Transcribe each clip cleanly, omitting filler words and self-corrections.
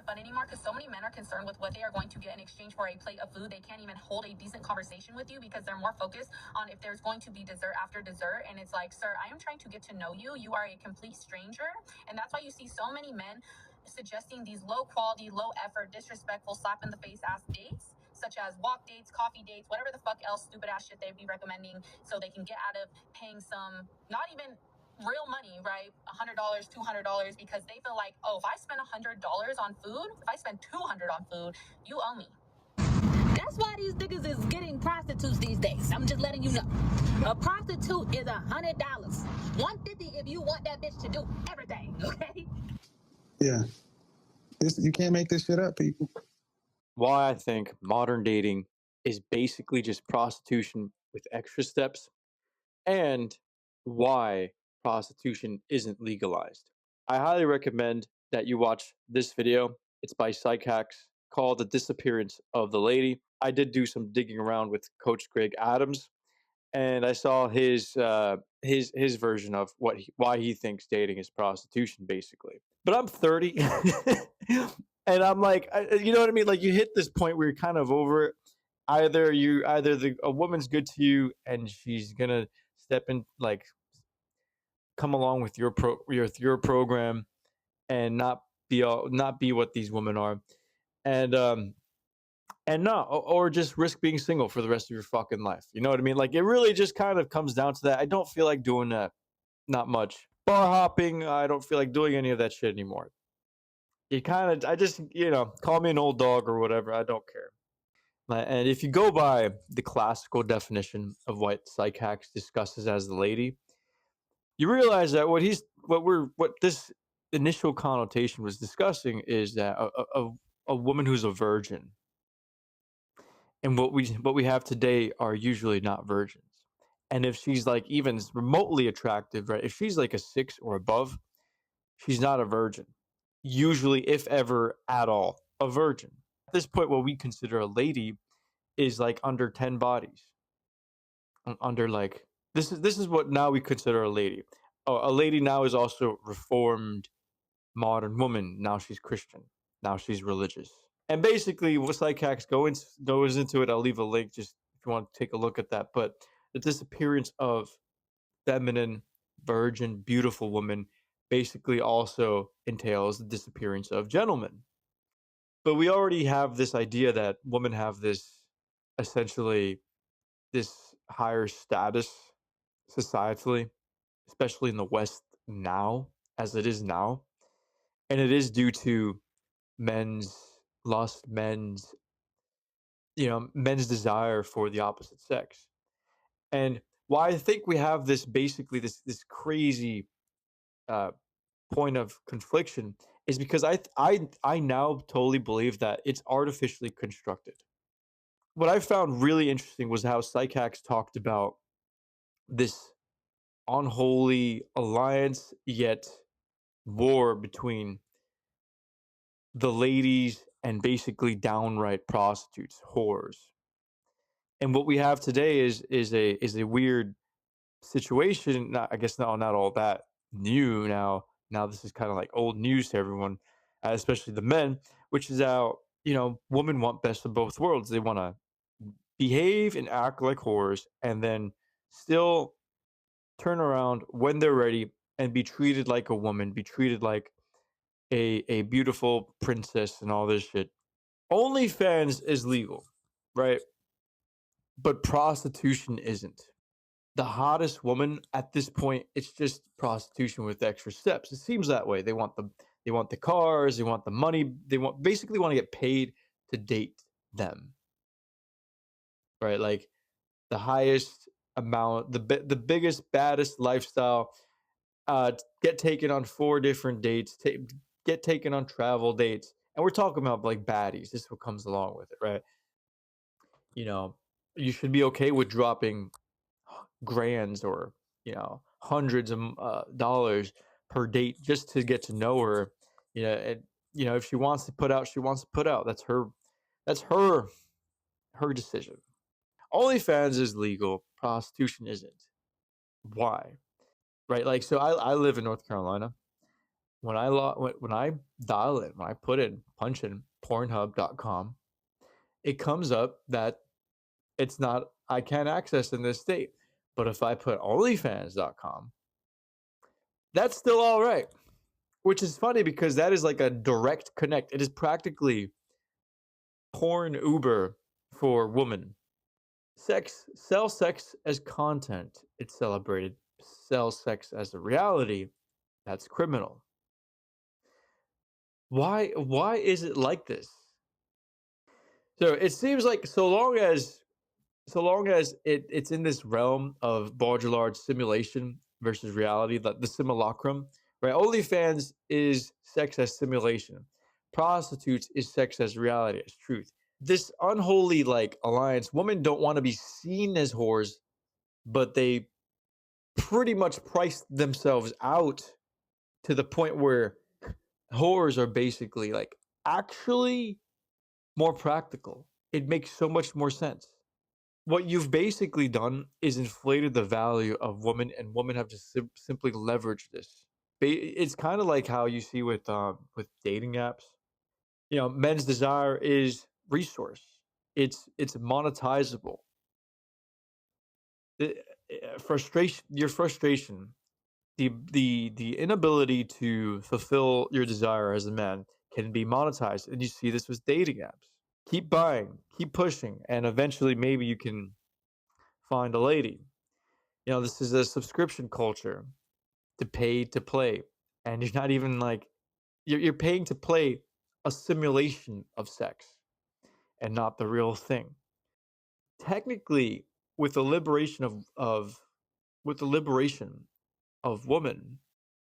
of fun anymore because so many men are concerned with what they are going to get in exchange for a plate of food. They can't even hold a decent conversation with you because they're more focused on if there's going to be dessert after dessert. And it's like, sir, I am trying to get to know you. You are a complete stranger. And that's why you see so many men suggesting these low quality, low effort, disrespectful, slap in the face ass dates, such as walk dates, coffee dates, whatever the fuck else stupid ass shit they'd be recommending so they can get out of paying some, not even real money, right? $100, $200, because they feel like, oh, if I spend $100 on food, if I spend $200 on food, you owe me. That's why these niggas is getting prostitutes these days. I'm just letting you know. A prostitute is $100. $150 if you want that bitch to do everything, okay? Yeah. You can't make this shit up, people. Why I think modern dating is basically just prostitution with extra steps, and why prostitution isn't legalized. I highly recommend that you watch this video. It's by Psychax, called The Disappearance of the Lady. I did do some digging around with Coach Greg Adams, and I saw his version of why he thinks dating is prostitution, basically. But I'm 30, and I'm like, you know what I mean? Like, you hit this point where you're kind of over it. Either a woman's good to you and she's gonna step in, like, come along with your program and not be what these women are, and not, or just risk being single for the rest of your fucking life. You know what I mean? Like, it really just kind of comes down to that. I don't feel like doing that. Not much. Bar hopping, I don't feel like doing any of that shit anymore. I just, call me an old dog or whatever. I don't care. And if you go by the classical definition of what Psychax discusses as the lady, you realize that what this initial connotation was discussing is that a woman who's a virgin. And what we have today are usually not virgins. And if she's like even remotely attractive, right? If she's like a 6 or above, she's not a virgin. Usually, if ever at all, a virgin. At this point, what we consider a lady is like under 10 bodies. Under, like, this is what now we consider a lady. A lady now is also reformed modern woman. Now she's Christian. Now she's religious. And basically, what Psychax goes into it, I'll leave a link just if you want to take a look at that. But the disappearance of feminine, virgin, beautiful woman basically also entails the disappearance of gentlemen. But we already have this idea that women have this, essentially, this higher status societally, especially in the West now, as it is now. And it is due to men's lust, men's desire for the opposite sex. And why I think we have this, basically this crazy point of confliction, is because I now totally believe that it's artificially constructed. What I found really interesting was how Psychax talked about this unholy alliance, yet war between the ladies and basically downright prostitutes, whores. And what we have today is a weird situation. I guess not all that new now. Now this is kind of like old news to everyone, especially the men, which is how, women want best of both worlds. They want to behave and act like whores, and then still turn around when they're ready and be treated like a woman, be treated like a beautiful princess and all this shit. OnlyFans is legal, right? But prostitution isn't. The hottest woman at this point, it's just prostitution with extra steps. It seems that way. They want the cars, they want the money, basically want to get paid to date them. Right? Like, the highest amount, the biggest, baddest lifestyle, get taken on 4 different dates, get taken on travel dates. And we're talking about like baddies. This is what comes along with it, right? You should be okay with dropping grands or hundreds of dollars per date just to get to know her. If she wants to put out, she wants to put out. That's her decision. OnlyFans is legal, prostitution isn't. Why? Right? Like, so I live in North Carolina, when I dial in, when I punch in Pornhub.com, it comes up that it's not, I can't access in this state. But if I put OnlyFans.com, that's still all right. Which is funny because that is like a direct connect. It is practically porn Uber for women. Sell sex as content. It's celebrated. Sell sex as a reality. That's criminal. Why is it like this? So it seems like so long as it's in this realm of Baudrillard simulation versus reality, the simulacrum, right? OnlyFans is sex as simulation. Prostitutes is sex as reality, as truth. This unholy like alliance. Women don't want to be seen as whores, but they pretty much price themselves out to the point where whores are basically like actually more practical. It makes so much more sense. What you've basically done is inflated the value of women, and women have just simply leveraged this. It's kind of like how you see with dating apps. You know, men's desire is resource. It's monetizable. Your frustration, the inability to fulfill your desire as a man can be monetized, and you see this with dating apps. Keep buying, keep pushing, and eventually maybe you can find a lady. You know, this is a subscription culture to pay to play, and you're not even like you're paying to play a simulation of sex and not the real thing. Technically, with the liberation of with the liberation of women,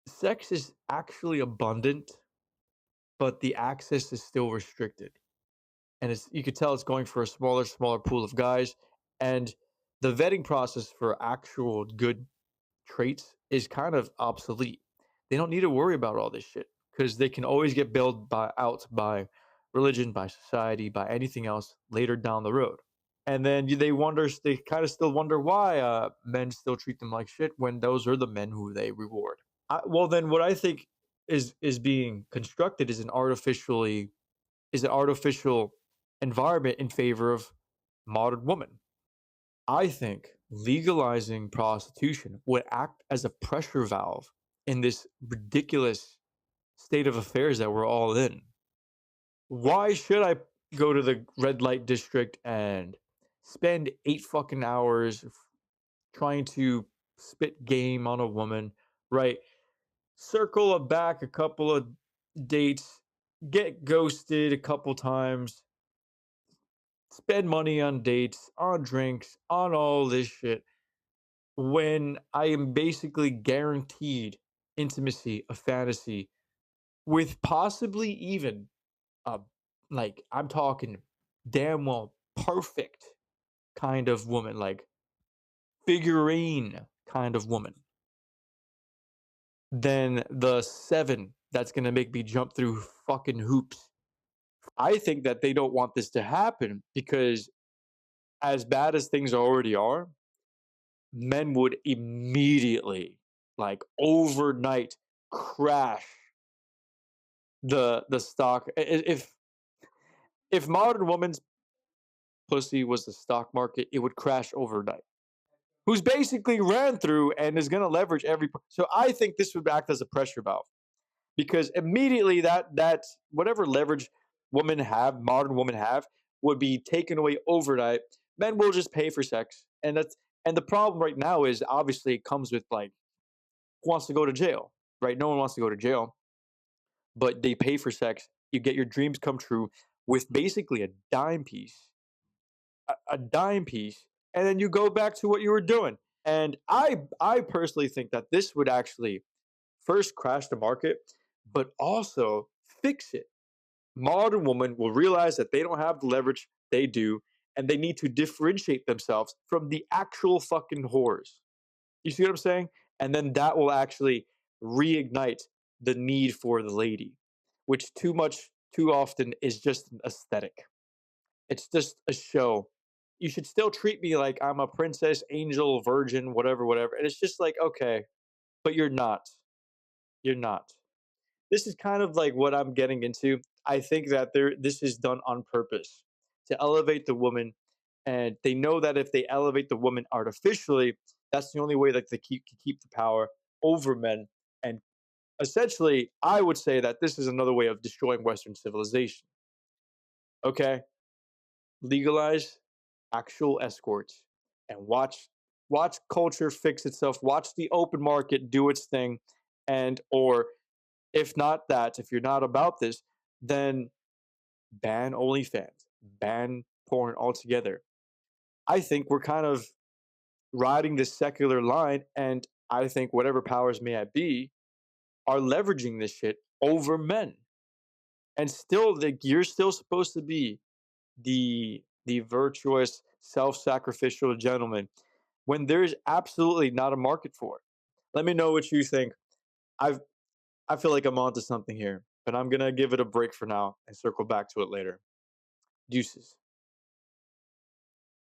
sex is actually abundant, but the access is still restricted. And it's, you could tell it's going for a smaller pool of guys, and the vetting process for actual good traits is kind of obsolete. They don't need to worry about all this shit because they can always get bailed out by religion, by society, by anything else later down the road. And then they kind of still wonder why men still treat them like shit when those are the men who they reward. Well, then what I think is being constructed is an artificial environment in favor of modern woman. I think legalizing prostitution would act as a pressure valve in this ridiculous state of affairs that we're all in. Why should I go to the red light district and spend 8 fucking hours trying to spit game on a woman, right? Circle back a couple of dates, get ghosted a couple times, spend money on dates, on drinks, on all this shit, when I am basically guaranteed intimacy, a fantasy, with possibly even a, like, I'm talking damn well perfect kind of woman, like figurine kind of woman, than the seven that's gonna make me jump through fucking hoops. I think that they don't want this to happen because, as bad as things already are, men would immediately, like overnight, crash the stock. If modern woman's pussy was the stock market, it would crash overnight. Who's basically ran through and is going to leverage every. So I think this would act as a pressure valve because immediately that whatever leverage modern women have, would be taken away overnight. Men will just pay for sex, and the problem right now is obviously it comes with like, who wants to go to jail, right? No one wants to go to jail, but they pay for sex. You get your dreams come true with basically a dime piece, a dime piece, and then you go back to what you were doing. And I personally think that this would actually first crash the market, but also fix it. Modern women will realize that they don't have the leverage they do, and they need to differentiate themselves from the actual fucking whores. You see what I'm saying? And then that will actually reignite the need for the lady, which too often is just an aesthetic. It's just a show. You should still treat me like I'm a princess, angel, virgin, whatever, whatever. And it's just like, okay, but you're not. You're not. this is kind of like what I'm getting into. I think that this is done on purpose to elevate the woman, and they know that if they elevate the woman artificially, that's the only way that they keep the power over men. And essentially, I would say that this is another way of destroying Western civilization. Okay, legalize actual escorts and watch culture fix itself. Watch the open market do its thing, and or if not that, if you're not about this, then ban OnlyFans, ban porn altogether. I think we're kind of riding this secular line, and I think whatever powers may I be are leveraging this shit over men. And still, you're still supposed to be the virtuous, self-sacrificial gentleman when there's absolutely not a market for it. Let me know what you think. I've I feel like I'm onto something here, but I'm gonna give it a break for now and circle back to it later. Deuces.